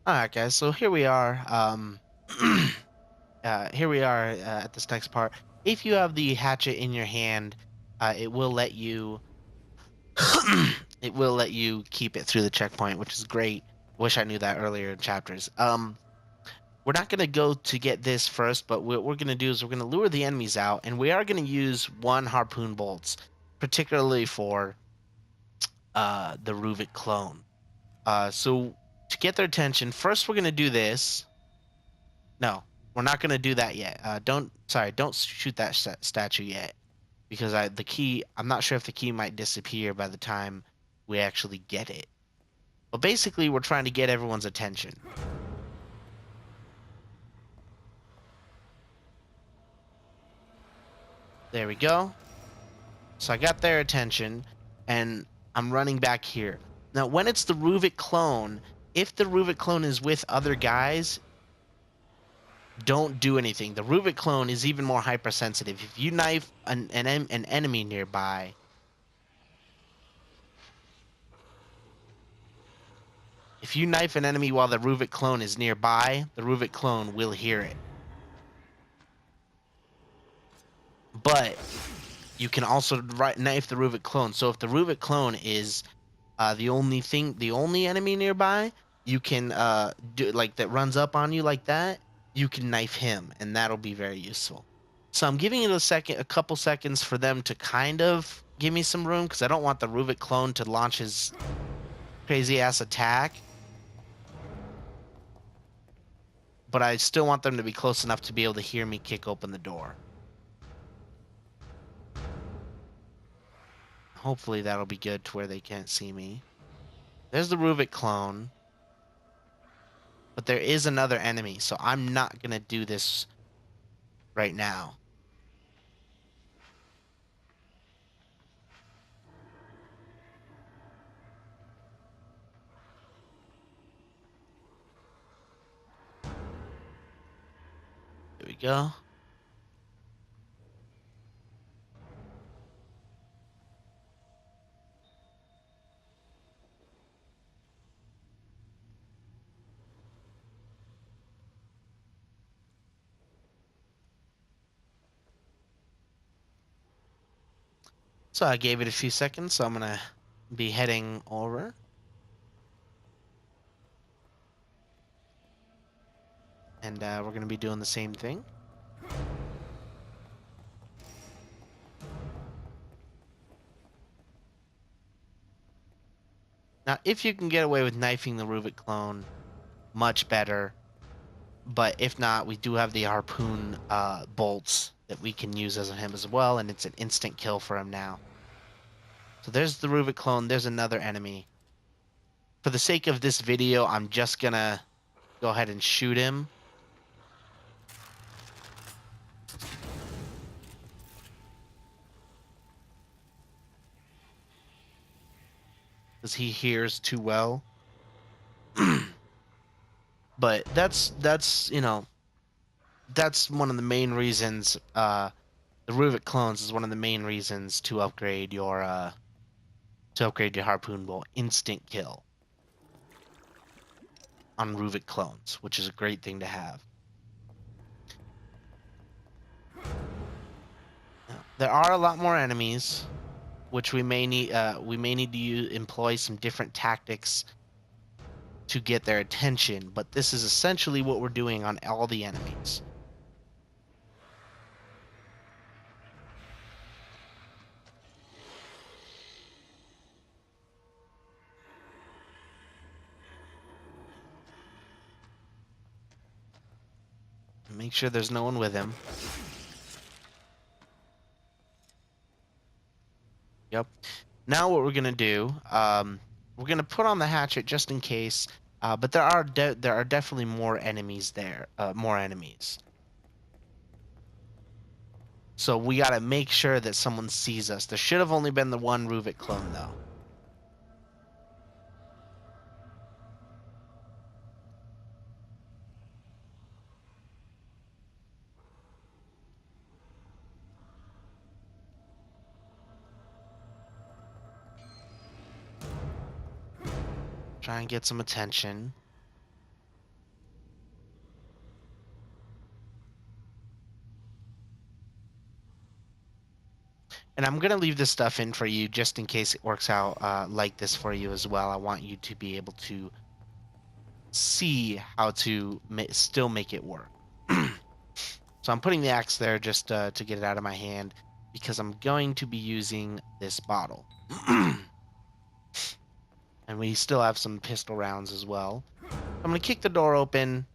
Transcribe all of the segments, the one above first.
All right, guys. So here we are. Here we are at this next part. If you have the hatchet in your hand, it will let you. It will let you keep it through the checkpoint, which is great. Wish I knew that earlier in chapters. We're not gonna go to get this first, but what we're gonna do is we're gonna lure the enemies out, and we are gonna use one harpoon bolts, particularly for the Ruvik clone. So to get their attention, first we're gonna do this. No, we're not gonna do that yet. Don't shoot that statue yet because the key. I'm not sure if the key might disappear by the time we actually get it. But basically, we're trying to get everyone's attention. There we go. So I got their attention, and I'm running back here. Now, when it's the Ruvik clone, if the Ruvik clone is with other guys, don't do anything. The Ruvik clone is even more hypersensitive. If you knife an enemy nearby, if you knife an enemy while the Ruvik clone is nearby, the Ruvik clone will hear it. But you can also knife the Ruvik clone. So if the Ruvik clone is the only enemy nearby, you can do like that runs up on you like that. You can knife him, and that'll be very useful. So I'm giving it a couple seconds for them to kind of give me some room because I don't want the Ruvik clone to launch his crazy ass attack. But I still want them to be close enough to be able to hear me kick open the door. Hopefully that'll be good to where they can't see me. There's the Ruvik clone. But there is another enemy, so I'm not going to do this right now. There we go. So I gave it a few seconds, so I'm going to be heading over. And we're going to be doing the same thing. Now, if you can get away with knifing the Ruvik clone, much better. But if not, we do have the harpoon bolts that we can use as him as well, and it's an instant kill for him now. So there's the Ruvik clone. There's another enemy. For the sake of this video, I'm just going to go ahead and shoot him. Because he hears too well. But that's that's one of the main reasons. The Ruvik clones is one of the main reasons to upgrade your harpoon bolt. Instant kill on Ruvik clones, which is a great thing to have. Now, there are a lot more enemies, which we may need to employ some different tactics to get their attention, but this is essentially what we're doing on all the enemies. Make sure there's no one with him. Yep. Now what we're gonna do, we're gonna put on the hatchet just in case. But there are definitely more enemies there. More enemies. So we gotta make sure that someone sees us. There should have only been the one Ruvik clone though. Try and get some attention. And I'm gonna leave this stuff in for you just in case it works out like this for you as well. I want you to be able to see how to still make it work. So I'm putting the axe there just to get it out of my hand because I'm going to be using this bottle. And we still have some pistol rounds as well. I'm going to kick the door open.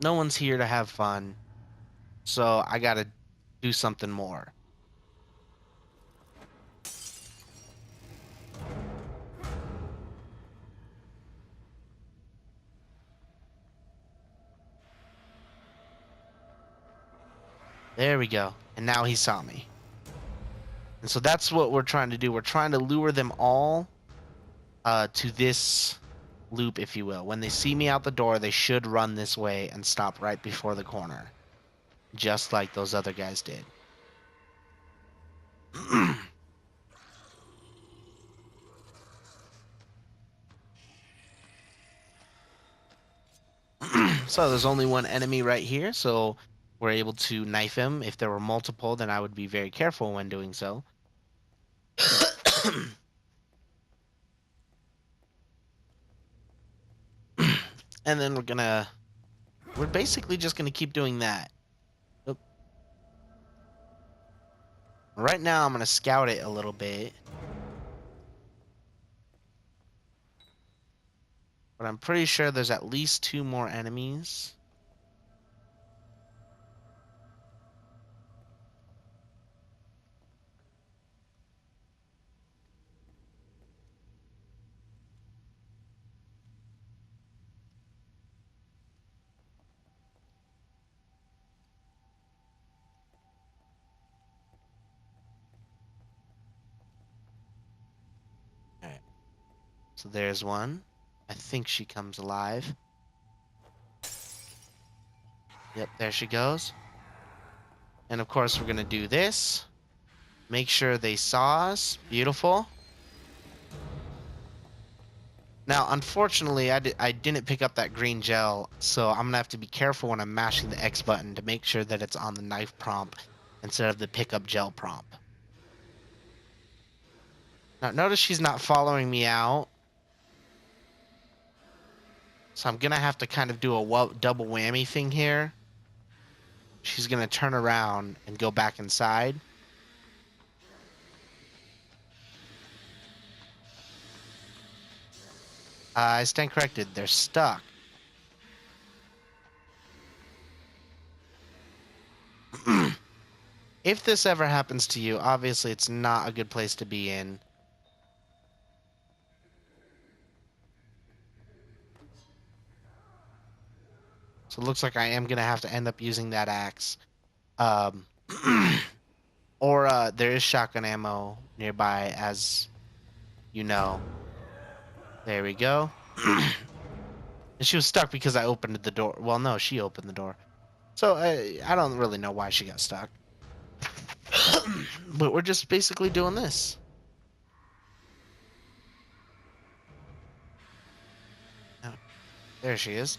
No one's here to have fun. So I got to do something more. There we go. And now he saw me. And so that's what we're trying to do. We're trying to lure them all to this loop, if you will. When they see me out the door, they should run this way and stop right before the corner. Just like those other guys did. So there's only one enemy right here, so we're able to knife him. If there were multiple, then I would be very careful when doing so. And then we're basically just gonna keep doing that. Oop. Right now I'm gonna scout it a little bit. But I'm pretty sure there's at least 2 more enemies. Alright. So there's one. I think she comes alive. Yep, there she goes. And of course we're gonna do this. Make sure they saw us. Beautiful. Now, unfortunately, I didn't pick up that green gel, so I'm gonna have to be careful when I'm mashing the X button to make sure that it's on the knife prompt instead of the pickup gel prompt. Now, notice she's not following me out, so I'm gonna have to kind of do a double whammy thing here. She's gonna turn around and go back inside. I stand corrected. They're stuck. If this ever happens to you, obviously it's not a good place to be in. So it looks like I am going to have to end up using that axe. Um, or there is shotgun ammo nearby, as you know. There we go. And she was stuck because I opened the door. Well, no, she opened the door. So I don't really know why she got stuck. But we're just basically doing this. Oh, there she is.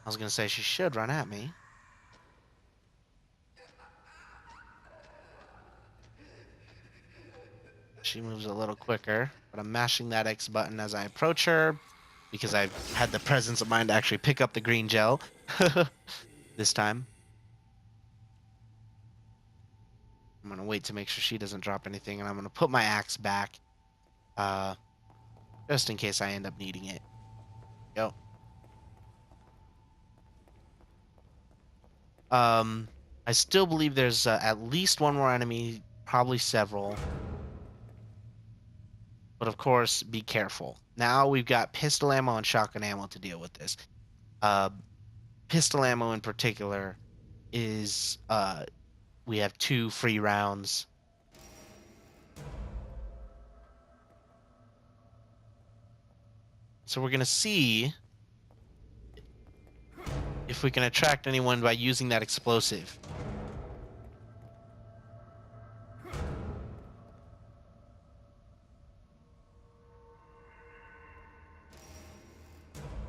I was going to say she should run at me. She moves a little quicker, but I'm mashing that X button as I approach her because I've had the presence of mind to actually pick up the green gel this time. I'm going to wait to make sure she doesn't drop anything, and I'm going to put my axe back just in case I end up needing it. Go. I still believe there's at least one more enemy, probably several. But of course, be careful. Now we've got pistol ammo and shotgun ammo to deal with this. Pistol ammo in particular is we have 2 free rounds. So we're gonna see if we can attract anyone by using that explosive.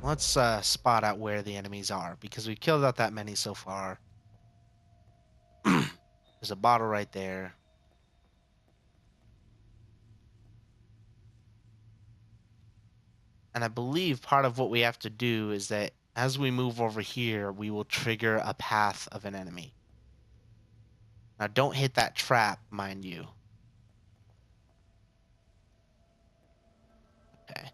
Let's spot out where the enemies are, because we've killed out that many so far. There's a bottle right there. And I believe part of what we have to do is that as we move over here, we will trigger a path of an enemy. Now, don't hit that trap, mind you. Okay.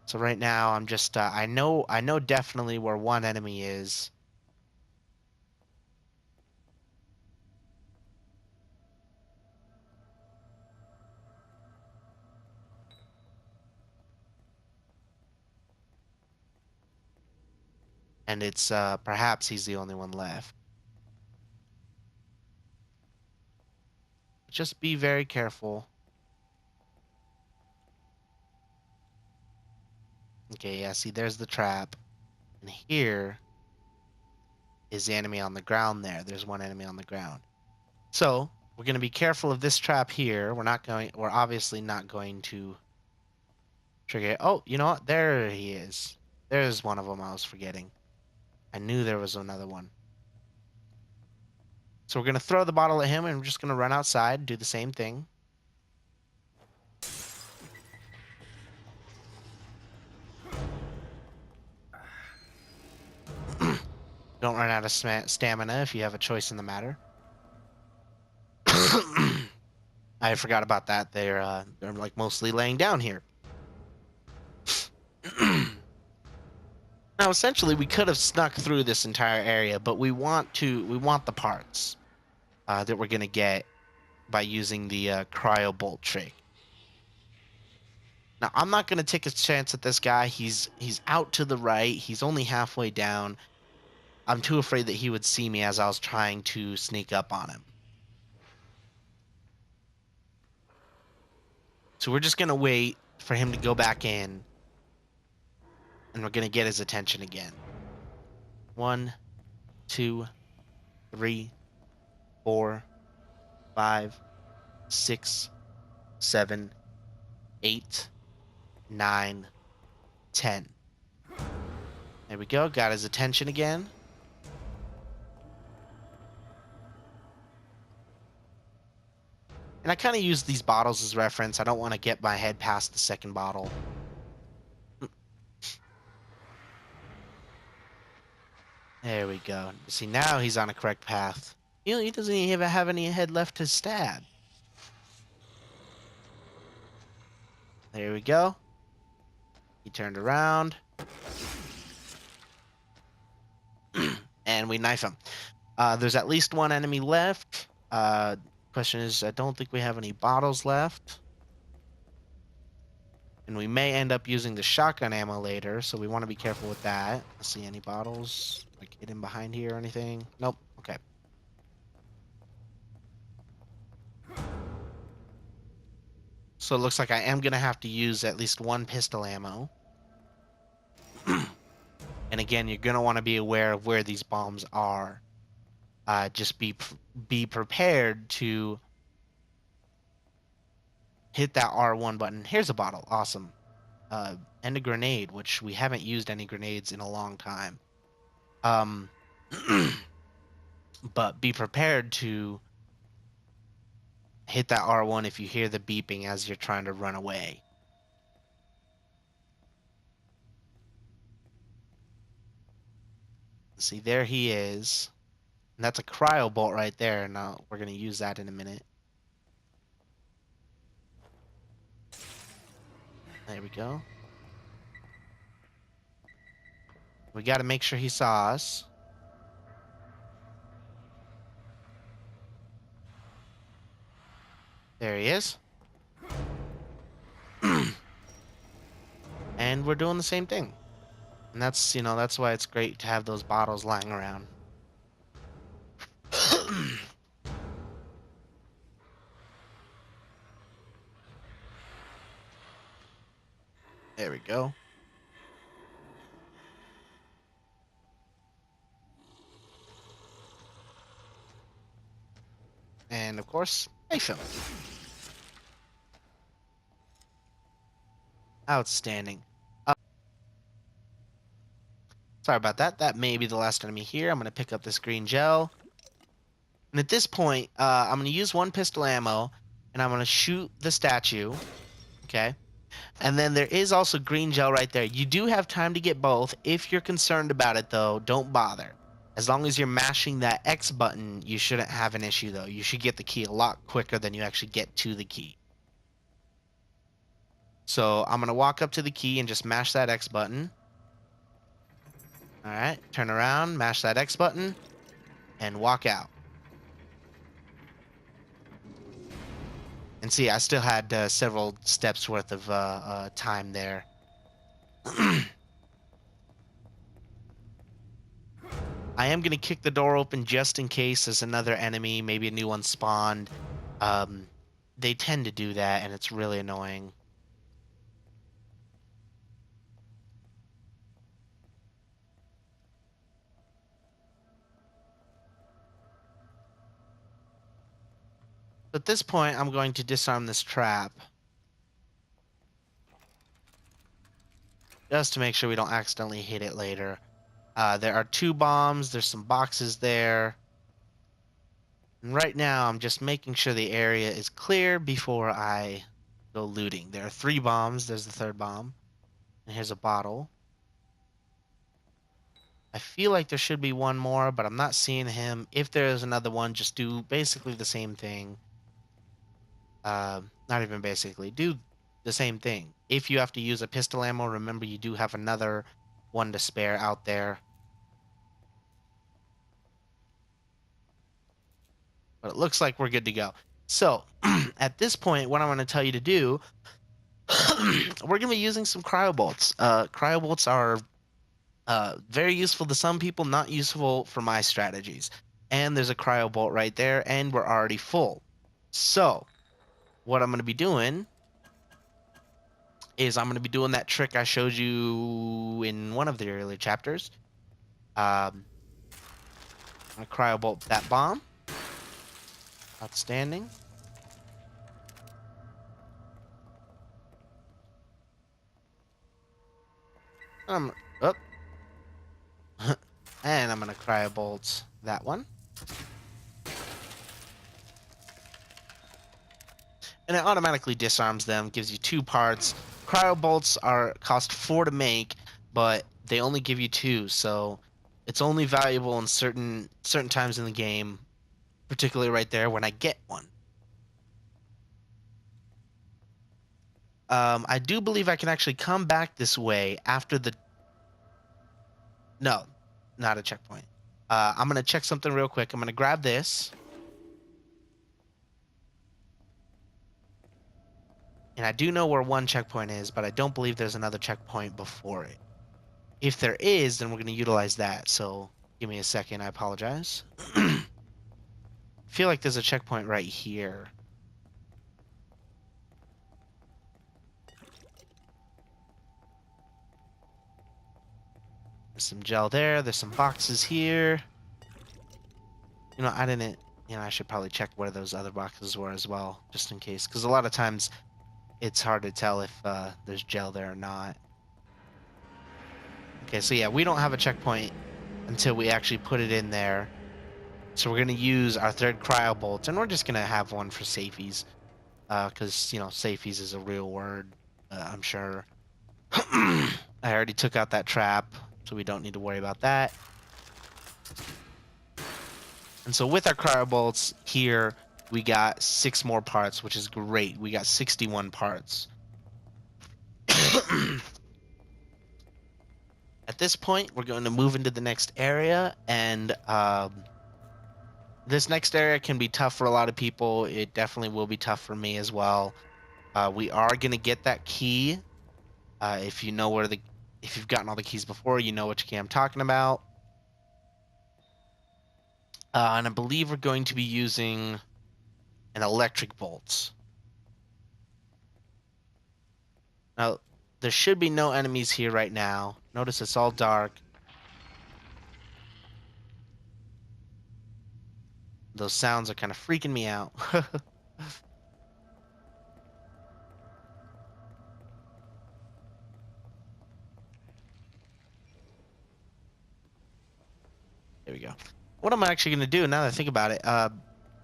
So right now, I'm just I know definitely where one enemy is. And it's perhaps he's the only one left. Just be very careful. Okay, yeah, see, there's the trap. And here is the enemy on the ground there. There's one enemy on the ground. So, we're going to be careful of this trap here. We're obviously not going to trigger it. Oh, you know what? There he is. There's one of them I was forgetting. I knew there was another one. So we're going to throw the bottle at him, and we're just going to run outside and do the same thing. Don't run out of stamina if you have a choice in the matter. I forgot about that. They're like mostly laying down here. Now, essentially, we could have snuck through this entire area, but we want the parts that we're gonna get by using the cryo bolt trick. Now, I'm not gonna take a chance at this guy. He's out to the right. He's only halfway down. I'm too afraid that he would see me as I was trying to sneak up on him. So we're just gonna wait for him to go back in, and we're gonna get his attention again. 1, 2, 3, 4, 5, 6, 7, 8, 9, 10. There we go. Got his attention again. And I kind of use these bottles as reference. I don't want to get my head past the second bottle. There we go. See, now he's on a correct path. He doesn't even have any head left to stab. There we go. He turned around. And we knife him. There's at least one enemy left. Question is, I don't think we have any bottles left. And we may end up using the shotgun ammo later, so we want to be careful with that. Let's see, any bottles? Like hidden behind here or anything? Nope. Okay. So it looks like I am going to have to use at least one pistol ammo. And again, you're going to want to be aware of where these bombs are. Just be prepared to hit that R1 button. Here's a bottle. Awesome. And a grenade, which we haven't used any grenades in a long time. But be prepared to hit that R1 if you hear the beeping as you're trying to run away. See, there he is. And that's a cryo bolt right there. Now, we're going to use that in a minute. There we go. We got to make sure he saw us. There he is. And we're doing the same thing. And that's, that's why it's great to have those bottles lying around. There we go. And of course, knife him. Outstanding. Sorry about that. That may be the last enemy here. I'm going to pick up this green gel. And at this point, I'm going to use one pistol ammo, and I'm going to shoot the statue. Okay. And then there is also green gel right there. You do have time to get both. If you're concerned about it, though, don't bother. As long as you're mashing that X button, you shouldn't have an issue, though. You should get the key a lot quicker than you actually get to the key. So I'm going to walk up to the key and just mash that X button. All right, turn around, mash that X button, and walk out. And see, I still had several steps worth of time there. I am going to kick the door open just in case there's another enemy, maybe a new one spawned. They tend to do that, and it's really annoying. At this point, I'm going to disarm this trap. Just to make sure we don't accidentally hit it later. There are 2 bombs. There's some boxes there. And right now, I'm just making sure the area is clear before I go looting. There are 3 bombs. There's the 3rd bomb. And here's a bottle. I feel like there should be one more, but I'm not seeing him. If there is another one, just do basically the same thing. Not even basically. Do the same thing. If you have to use a pistol ammo, remember you do have another one to spare out there. But it looks like we're good to go. So, at this point, what I'm going to tell you to do, we're going to be using some cryobolts. Cryobolts are very useful to some people, not useful for my strategies. And there's a cryobolt right there, and we're already full. So, what I'm going to be doing is I'm going to be doing that trick I showed you in one of the earlier chapters. I'm going to cryobolt that bomb. Outstanding. Oh. And I'm going to cryobolt that one. And it automatically disarms them, gives you 2 parts. Cryobolts cost 4 to make, but they only give you 2, so it's only valuable in certain times in the game, particularly right there when I get one. I do believe I can actually come back this way after the... No, not a checkpoint. I'm going to check something real quick. I'm going to grab this. And I do know where one checkpoint is, but I don't believe there's another checkpoint before it. If there is, then we're going to utilize that. So give me a second. I apologize. I feel like there's a checkpoint right here. There's some gel there. There's some boxes here. You know, I didn't... You know, I should probably check where those other boxes were as well, just in case. Because a lot of times it's hard to tell if there's gel there or not. Okay, so yeah, we don't have a checkpoint until we actually put it in there. So we're going to use our 3rd cryobolt, and we're just going to have one for safeties. Because, you know, safeties is a real word, I'm sure. I already took out that trap, so we don't need to worry about that. And so with our cryobolts here, we got 6 more parts, which is great. We got 61 parts. At this point, we're going to move into the next area, and this next area can be tough for a lot of people. It definitely will be tough for me as well. We are going to get that key. If you know if you've gotten all the keys before, you know which key I'm talking about. And I believe we're going to be using an electric bolt. Now, there should be no enemies here right now. Notice it's all dark. Those sounds are kind of freaking me out. There we go. What am I actually going to do now that I think about it?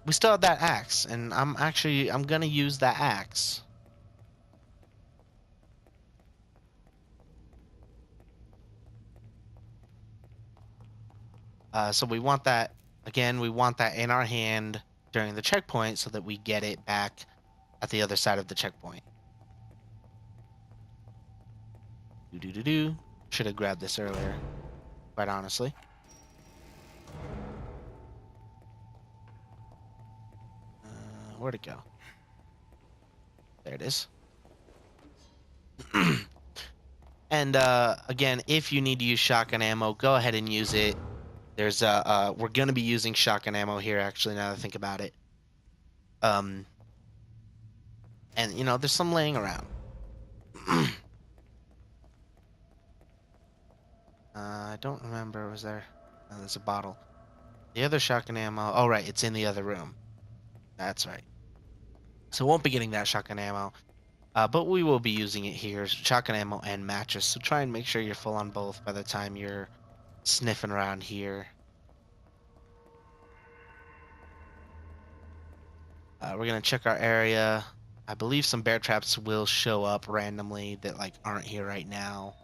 We still have that axe, and I'm going to use that axe. So we want that, again, we want that in our hand during the checkpoint so that we get it back at the other side of the checkpoint. Do. Should have grabbed this earlier, quite honestly. Where'd it go? There it is. And again, if you need to use shotgun ammo, go ahead and use it. There's we're gonna be using shotgun ammo here, actually, now that I think about it. And you know, there's some laying around. I don't remember. Was there? Oh, there's a bottle. The other shotgun ammo. Oh, right. It's in the other room. That's right. So won't be getting that shotgun ammo. But we will be using it here. Shotgun ammo and mattress. So try and make sure you're full on both by the time you're sniffing around here. We're going to check our area. I believe some bear traps will show up randomly that like aren't here right now.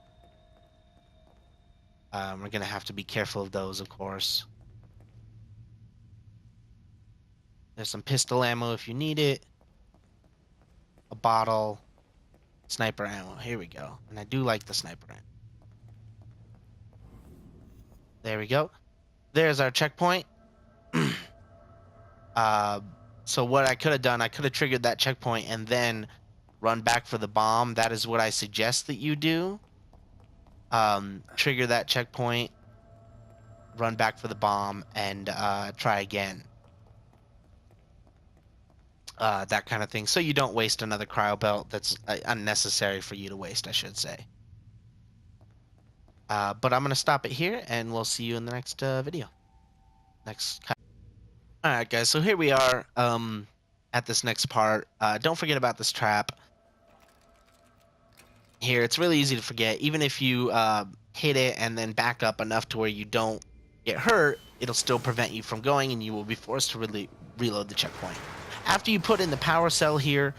We're going to have to be careful of those, of course. There's some pistol ammo if you need it. A bottle. Sniper ammo. Here we go. And I do like the sniper ammo. There we go. There's our checkpoint. So what I could have done, I could have triggered that checkpoint and then run back for the bomb. That is what I suggest that you do. Trigger that checkpoint, run back for the bomb, and try again. That kind of thing. So you don't waste another cryo belt that's unnecessary for you to waste, I should say. But I'm going to stop it here, and we'll see you in the next video. Alright, guys, so here we are at this next part. Don't forget about this trap. Here, it's really easy to forget. Even if you hit it and then back up enough to where you don't get hurt, it'll still prevent you from going, and you will be forced to reload the checkpoint. After you put in the power cell here,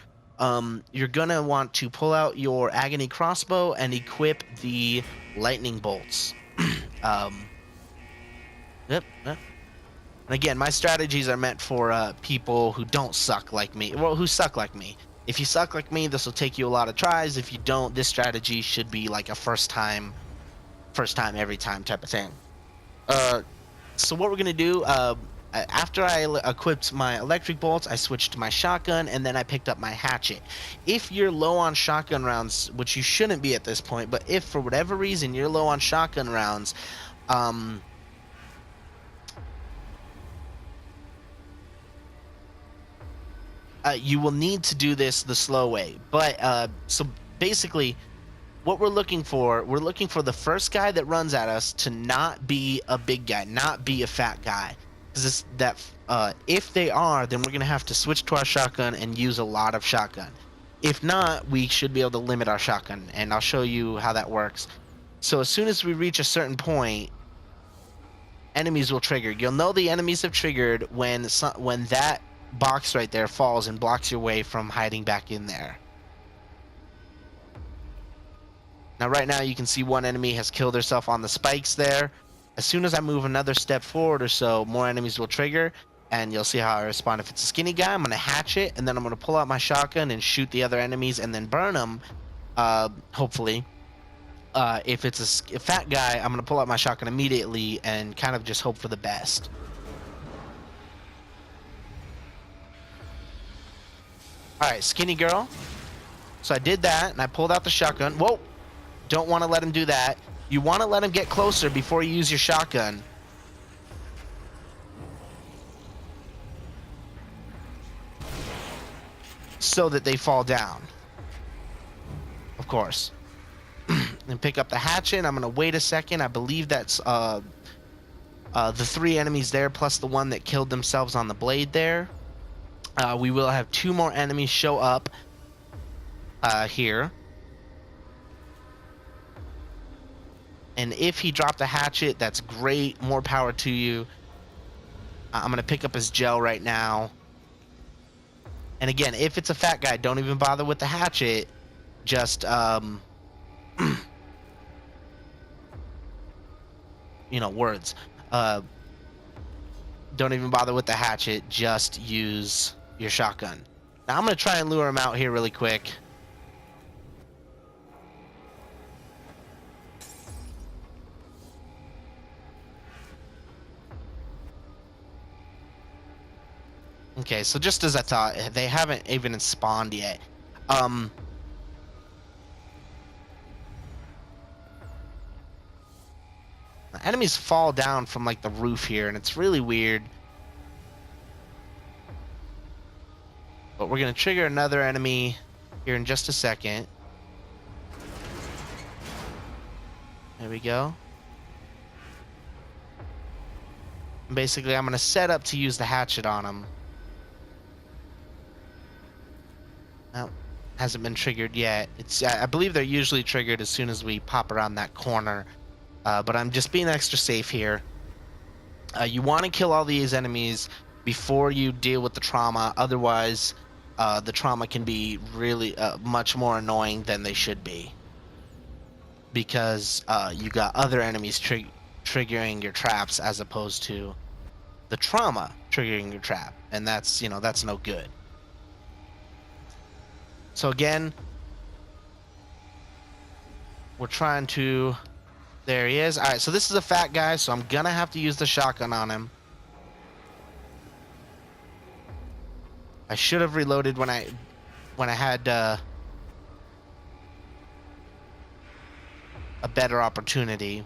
you're going to want to pull out your Agony crossbow and equip the lightning bolts. Yep. And again, my strategies are meant for people who don't suck like me. Well, who suck like me. If you suck like me, this will take you a lot of tries. If you don't, this strategy should be like a first time every time type of thing. So what we're gonna do, after I equipped my electric bolts, I switched to my shotgun, and then I picked up my hatchet. If you're low on shotgun rounds, which you shouldn't be at this point, but if for whatever reason you're low on shotgun rounds, you will need to do this the slow way. But so basically, what we're looking for the first guy that runs at us to not be a big guy, not be a fat guy. Because if they are, then we're gonna have to switch to our shotgun and use a lot of shotgun. If not, we should be able to limit our shotgun, and I'll show you how that works. So as soon as we reach a certain point, enemies will trigger. You'll know the enemies have triggered when that box right there falls and blocks your way from hiding back in there. Now right now you can see one enemy has killed herself on the spikes there. As soon as I move another step forward or so, more enemies will trigger, and you'll see how I respond. If it's a skinny guy, I'm going to hatch it, and then I'm going to pull out my shotgun and shoot the other enemies and then burn them, hopefully. If it's a fat guy, I'm going to pull out my shotgun immediately and kind of just hope for the best. Alright, skinny girl. So I did that, and I pulled out the shotgun. Whoa! Don't want to let him do that. You want to let him get closer before you use your shotgun. So that they fall down. Of course. And pick up the hatchet. I'm going to wait a second. I believe that's the 3 enemies there, plus the one that killed themselves on the blade there. We will have 2 more enemies show up here. And if he dropped a hatchet, that's great. More power to you. I'm going to pick up his gel right now. And again, if it's a fat guy, don't even bother with the hatchet. Just, you know, words. don't even bother with the hatchet. Just use your shotgun. Now I'm going to try and lure him out here really quick. Okay, so just as I thought, they haven't even spawned yet. Enemies fall down from like the roof here, and it's really weird. But we're gonna trigger another enemy here in just a second. There we go. And basically, I'm gonna set up to use the hatchet on him. No, hasn't been triggered yet. I believe they're usually triggered as soon as we pop around that corner. But I'm just being extra safe here. You want to kill all these enemies before you deal with the trauma. Otherwise, the trauma can be really much more annoying than they should be. Because you got other enemies triggering your traps as opposed to the trauma triggering your trap. And that's no good. So again, we're trying to... There he is. All right, so this is a fat guy, so I'm gonna have to use the shotgun on him. I should have reloaded when I had a better opportunity.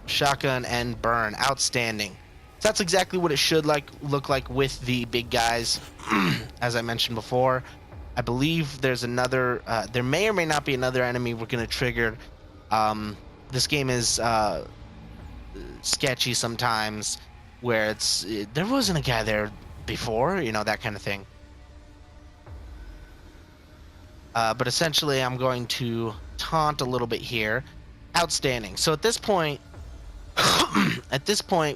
Shotgun and burn, outstanding. So that's exactly what it should look like with the big guys, as I mentioned before. I believe there's another, there may or may not be another enemy we're going to trigger. This game is sketchy sometimes, where there wasn't a guy there before, that kind of thing. But essentially, I'm going to taunt a little bit here. Outstanding. So at this point,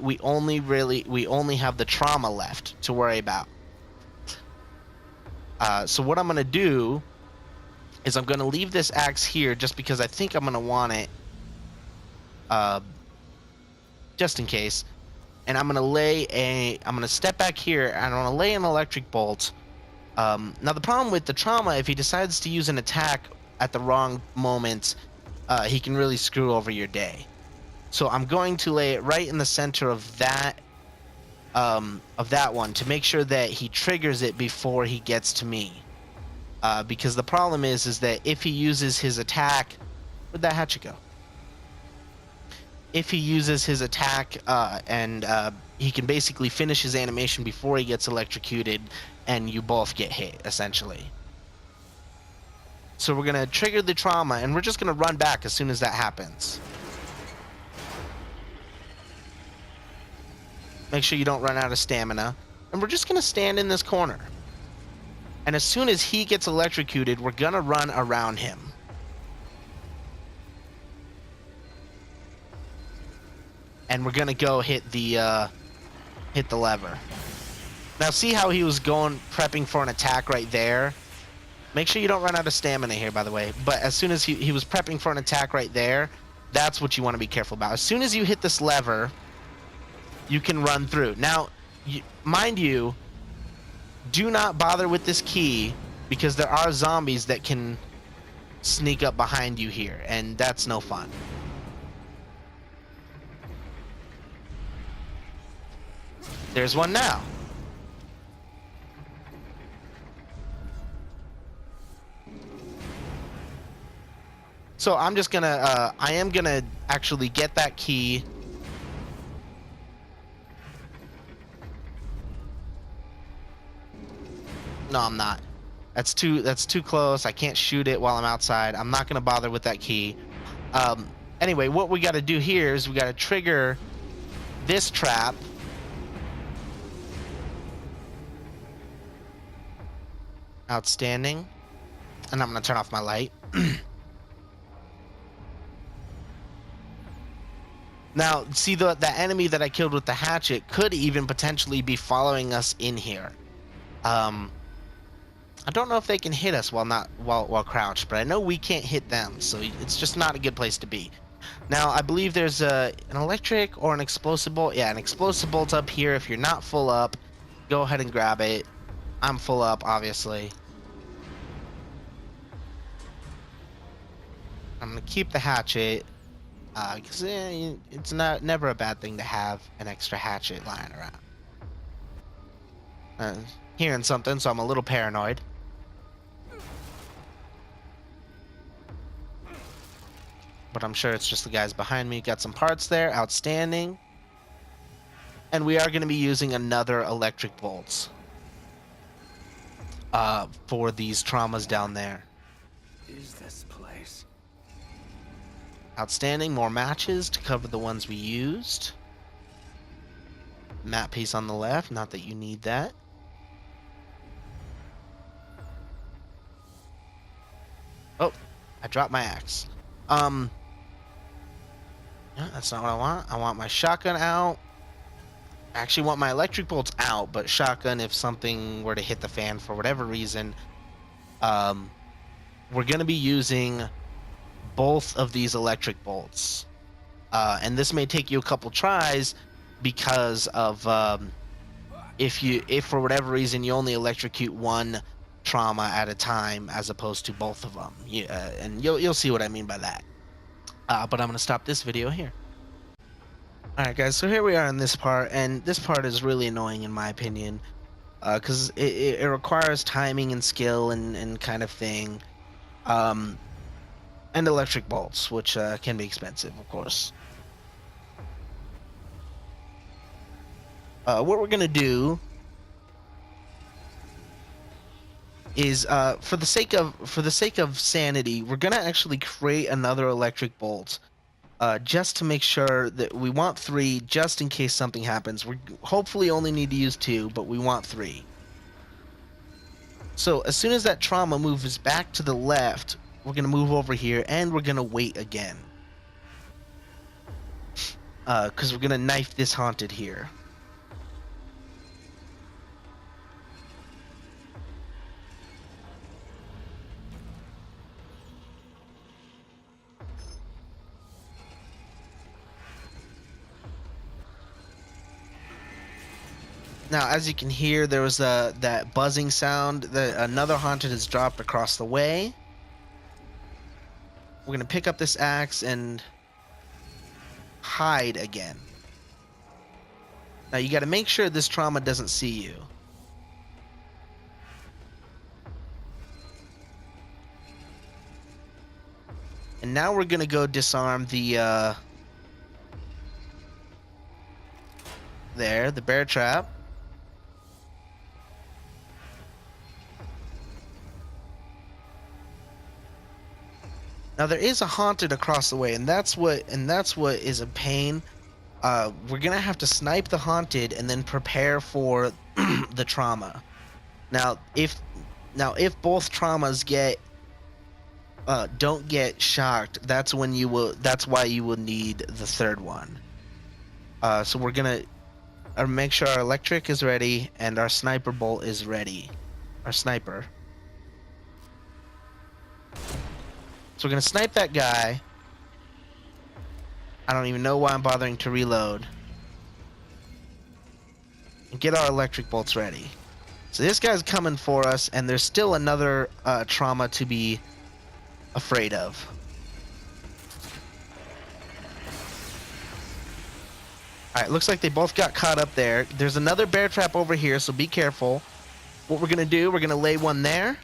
we only have the trauma left to worry about. So what I'm going to do is I'm going to leave this axe here just because I think I'm going to want it just in case. And I'm going to step back here and I'm going to lay an electric bolt. Now the problem with the trauma, if he decides to use an attack at the wrong moment, he can really screw over your day. So I'm going to lay it right in the center of that one to make sure that he triggers it before he gets to me. Because the problem is that if he uses his attack, where'd that hatchet go? If he uses his attack and he can basically finish his animation before he gets electrocuted, and you both get hit essentially. So we're gonna trigger the trauma, and we're just gonna run back as soon as that happens. Make sure you don't run out of stamina. And we're just going to stand in this corner. And as soon as he gets electrocuted, we're going to run around him. And we're going to go hit the lever. Now see how he was prepping for an attack right there? Make sure you don't run out of stamina here, by the way. But as soon as he was prepping for an attack right there, that's what you want to be careful about. As soon as you hit this lever, you can run through. Now, mind you, do not bother with this key because there are zombies that can sneak up behind you here, and that's no fun. There's one now. So I'm just gonna, I am gonna actually get that key. No, I'm not. That's too close. I can't shoot it while I'm outside. I'm not gonna bother with that key. Anyway, what we gotta do here is we gotta trigger this trap. Outstanding. And I'm gonna turn off my light. Now, see the enemy that I killed with the hatchet could even potentially be following us in here. I don't know if they can hit us while crouched, but I know we can't hit them, so it's just not a good place to be. Now, I believe there's an electric or an explosive bolt. Yeah, an explosive bolt's up here. If you're not full up, go ahead and grab it. I'm full up, obviously. I'm gonna keep the hatchet, because it's never a bad thing to have an extra hatchet lying around. Hearing something, so I'm a little paranoid. But I'm sure it's just the guys behind me. Got some parts there, outstanding. And we are going to be using another electric bolts for these traumas down there. Is this place? Outstanding. More matches to cover the ones we used. Map piece on the left. Not that you need that. Oh, I dropped my axe. Yeah, that's not what I want. I want my shotgun out. I actually want my electric bolts out, but shotgun if something were to hit the fan for whatever reason. We're going to be using both of these electric bolts. And this may take you a couple tries because of if for whatever reason you only electrocute one trauma at a time as opposed to both of them. And you'll see what I mean by that. But I'm going to stop this video here. Alright guys, so here we are in this part, and this part is really annoying in my opinion, because it requires timing and skill and kind of thing, and electric bolts, which can be expensive, of course. What we're going to do is, for the sake of sanity, we're going to actually create another electric bolt. Just to make sure that we want 3, just in case something happens. We hopefully only need to use 2, but we want 3. So as soon as that trauma moves back to the left, we're going to move over here, and we're going to wait again. Because we're going to knife this haunted here. Now, as you can hear, there was that buzzing sound. Another haunted has dropped across the way. We're going to pick up this axe and hide again. Now, you got to make sure this trauma doesn't see you. And now we're going to go disarm the bear trap. Now there is a haunted across the way, and that's what is a pain. We're gonna have to snipe the haunted and then prepare for the trauma. Now if both traumas don't get shocked, that's why you will need the third one. So we're gonna make sure our electric is ready and our sniper bolt is ready. Our sniper. So we're going to snipe that guy. I don't even know why I'm bothering to reload. And get our electric bolts ready. So this guy's coming for us, and there's still another trauma to be afraid of. Alright, looks like they both got caught up there. There's another bear trap over here, so be careful. What we're going to do, we're going to lay one there.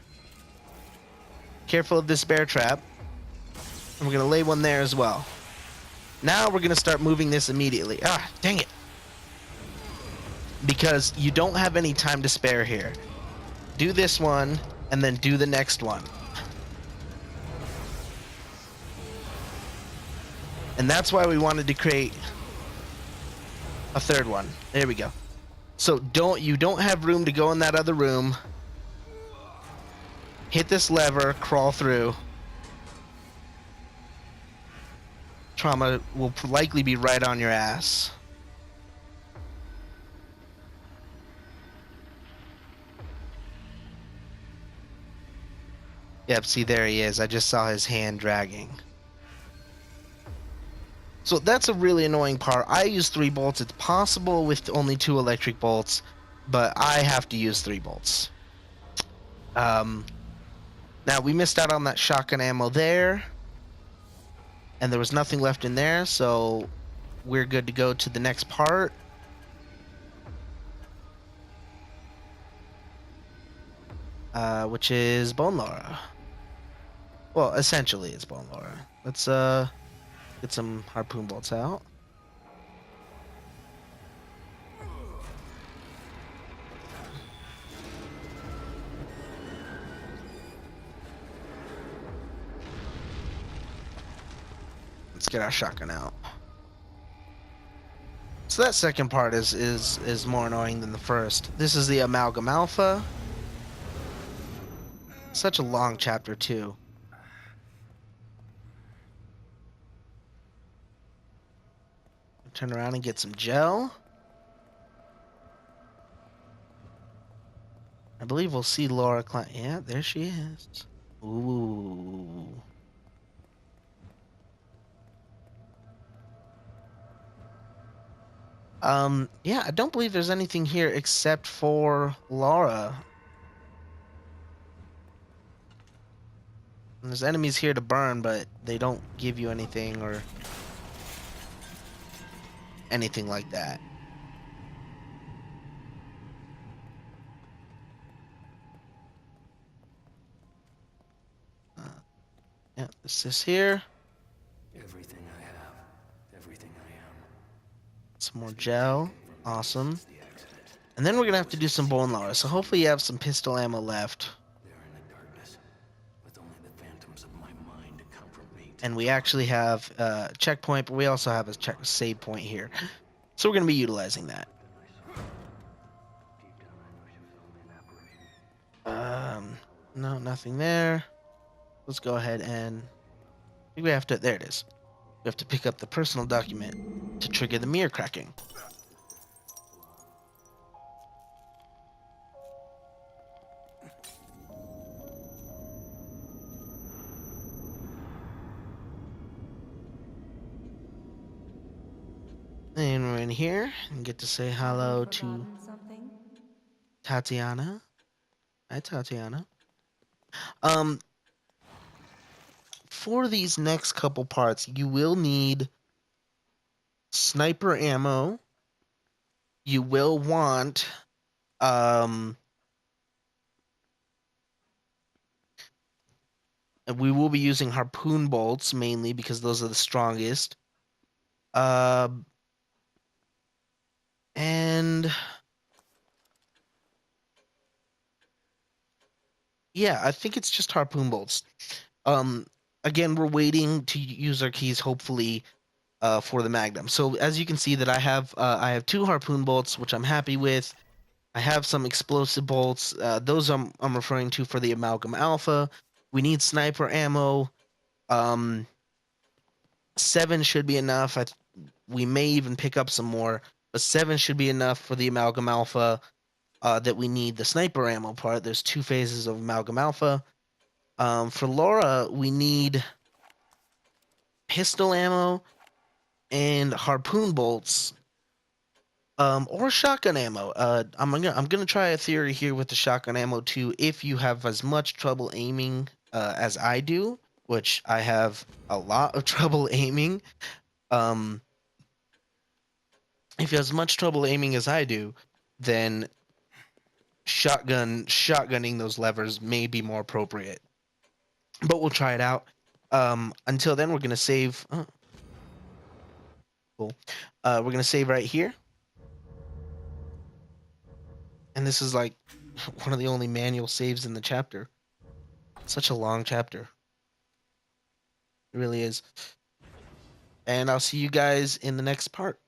Careful of this bear trap. And we're going to lay one there as well. Now we're going to start moving this immediately. Ah, dang it. Because you don't have any time to spare here. Do this one, and then do the next one. And that's why we wanted to create a third one. There we go. So you don't have room to go in that other room. Hit this lever, crawl through. Trauma will likely be right on your ass. Yep, see, there he is. I just saw his hand dragging. So that's a really annoying part. I use 3 bolts. It's possible with only 2 electric bolts, but I have to use 3 bolts. Um, Now we missed out on that shotgun ammo there, and there was nothing left in there, so we're good to go to the next part. Which is Bone Laura. Well, essentially it's Bone Laura. Let's get some harpoon bolts out. Let's get our shotgun out. So that second part is more annoying than the first. This is the Amalgam Alpha. Such a long chapter too. Turn around and get some gel. I believe we'll see Laura climb. Yeah, there she is. Ooh. Yeah, I don't believe there's anything here except for Laura. And there's enemies here to burn, but they don't give you anything or anything like that. Uh, yeah, this is here. Everything I have, everything I am. Some more gel. Awesome. And then we're gonna have to do some bone Laura. So hopefully you have some pistol ammo left. There in the darkness, with only the phantoms of my mind to comfort me. And we actually have a checkpoint, but we also have a save point here. So we're gonna be utilizing that. No, nothing there. Let's go ahead and I think we have to. There it is. We have to pick up the personal document to trigger the mirror cracking. And we're in here and get to say hello to Tatiana. Hi, Tatiana. Um, for these next couple parts, you will need sniper ammo. You will want we will be using harpoon bolts mainly because those are the strongest. And yeah, I think it's just harpoon bolts. Um, Again, we're waiting to use our keys, hopefully, for the Magnum. So as you can see that I have 2 harpoon bolts, which I'm happy with. I have some explosive bolts. Those I'm referring to for the Amalgam Alpha. We need sniper ammo. 7 should be enough. We may even pick up some more, but 7 should be enough for the Amalgam Alpha. That we need the sniper ammo part. There's 2 phases of Amalgam Alpha. For Laura, we need pistol ammo and harpoon bolts, or shotgun ammo. I'm gonna try a theory here with the shotgun ammo too. If you have as much trouble aiming as I do, which I have a lot of trouble aiming, um, if you have as much trouble aiming as I do, then shotgunning those levers may be more appropriate. But we'll try it out. Until then, we're gonna save. Oh, cool. We're gonna save right here, and this is like one of the only manual saves in the chapter. Such a long chapter. It really is. And I'll see you guys in the next part.